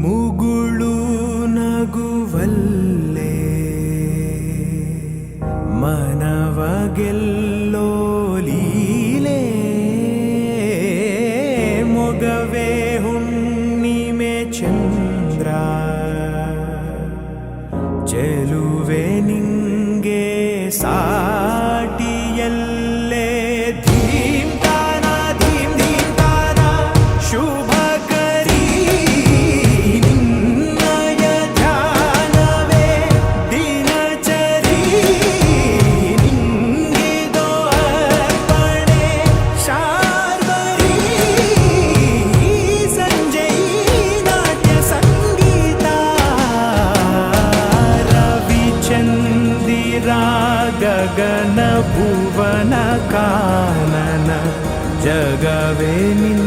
ಮುಗುಳು ನಗುವಲ್ಲೇ ಮನವ ಗೆಲ್ಲೋ ಲೀಲೆ, ಮೊಗವೇ ಹುಣ್ಣಿಮೆ ಚಂದ್ರ, ಚೆಲುವೆ ನಿಂಗೆ ಸಾಟಿಯಲ್ಲೇ ಧೀಮ್ ತಾನ ಧೀಮ್ ಧೀಮ್ ತಾನ ಶುಭ ಕರೀ ನಿನ್ನಯ ಧ್ಯಾನವೇ ದಿನಚರಿ, ನಿಂಗಿದೋ ಅರ್ಪಣೆ ಶಾರ್ವರಿ, ಸಂಜೆ ನಾಟ್ಯ ಸಂಗೀತ ರವಿಚಂದಿರ ಗಗನ ಭುವನ ಕಾನನ, ಜಗವೇ ನಿನ್ನ